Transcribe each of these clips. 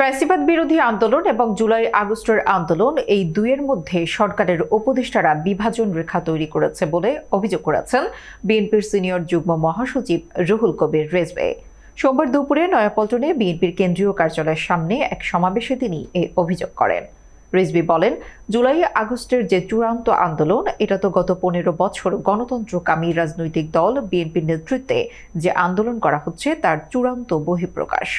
ফ্যাসিবাদ বিরোধী আন্দোলন এবং জুলাই আগস্টের আন্দোলন এই দুইয়ের মধ্যে সরকারের উপদেষ্টারা বিভাজন রেখা তৈরি করেছে বলে অভিযোগ করেছেন বিএনপির সিনিয়র যুগ্ম মহাসচিব রুহুল কবির রেজভী। সোমবার দুপুরে নয়াপল্টনে বিএনপির কেন্দ্রীয় কার্যালয়ের সামনে এক সমাবেশে তিনি এই অভিযোগ করেন। রেজভী বলেন, জুলাই আগস্টের যে চূড়ান্ত আন্দোলন, এটা তো গত ১৫ বছর গণতন্ত্রকামী রাজনৈতিক দল বিএনপির নেতৃত্বে যে আন্দোলন করা হচ্ছে তার চূড়ান্ত বহিঃপ্রকাশ।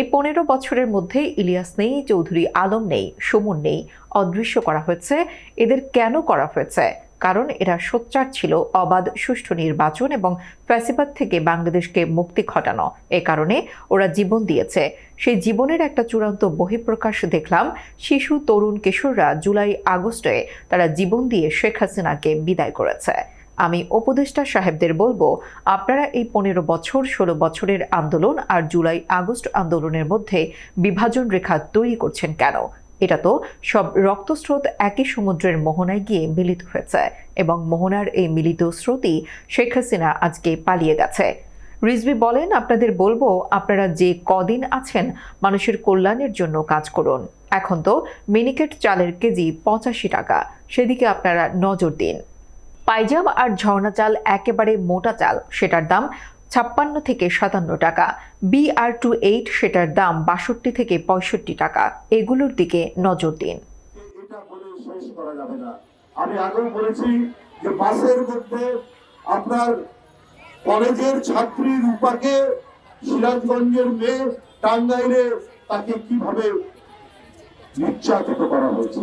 এই ১৫ বছরের মধ্যে ইলিয়াস নেই, চৌধুরী আলম নেই, সুমন নেই, অদৃশ্য করা হয়েছে। এদের কেন করা হয়েছে? কারণ এরা সোচ্চার ছিল অবাধ সুষ্ঠু নির্বাচন এবং ফ্যাসিবাদ থেকে বাংলাদেশকে মুক্তি ঘটানো। এ কারণে ওরা জীবন দিয়েছে। সেই জীবনের একটা চূড়ান্ত বহিঃপ্রকাশ দেখলাম শিশু, তরুণ, কিশোররা জুলাই আগস্টে তারা জীবন দিয়ে শেখ হাসিনাকে বিদায় করেছে। আমি উপদেষ্টা সাহেবদের বলবো, আপনারা এই ১৫ বছর ১৬ বছরের আন্দোলন আর জুলাই আগস্ট আন্দোলনের মধ্যে বিভাজন রেখা তৈরি করছেন কেন? এটা তো সব রক্তস্রোত একই সমুদ্রের মোহনায় গিয়ে মিলিত হয়েছে এবং মোহনার এই মিলিত স্রোতই শেখ হাসিনা আজকে পালিয়ে গেছে। রিজভী বলেন, আপনাদের বলবো, আপনারা যে কদিন আছেন মানুষের কল্যাণের জন্য কাজ করুন। এখন তো মিনিকেট চালের কেজি ৮৫ টাকা, সেদিকে আপনারা নজর দিন। পাইজাম আর ঝর্ণা চাল একেবারে মোটা চাল, সেটার দাম ৫৬ থেকে ৫৭ টাকা। BR28 সেটার দাম ৬২ থেকে ৬৫ টাকা। এগুলোর দিকে নজর দিন। এটা বলে শেষ করা যাবে না। আমি আগেও বলেছি যে বাসের মধ্যে আপনার কলেজের ছাত্রী রূপাকে সিরাজগঞ্জের মেয়ে টাঙ্গাইলে তাকে কিভাবে নির্যাতিত করা হয়েছে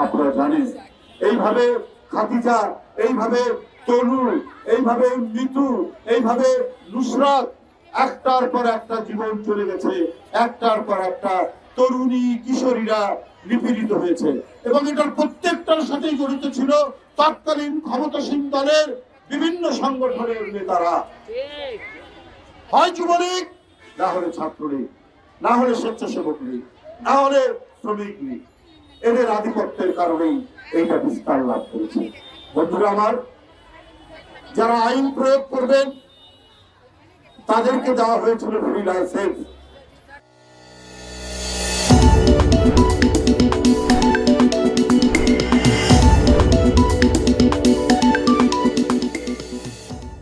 আপনারা জানেন। এইভাবে খাদিজা, এইভাবে তনু, এইভাবে মিতু, এইভাবে নুসরাত, একটার পর একটা জীবন চলে গেছে, একটার পর একটা তরুণী কিশোরীরা নিপীড়িত হয়েছে এবং এটার প্রত্যেকটার সাথেই জড়িত ছিল তৎকালীন ক্ষমতাসীন দলের বিভিন্ন সংগঠনের নেতারা, হয় যুবলীগ, না হলে ছাত্রলীগ, না হলে স্বেচ্ছাসেবক লীগ, না হলে শ্রমিক লীগ। এদের আধিপত্যের কারণেই এইটা বিস্তার লাভ করেছে। বন্ধুরা আমার, যারা আইন প্রয়োগ করবেন তাদেরকে দেওয়া হয়েছিল ফ্রি লাইসেন্স।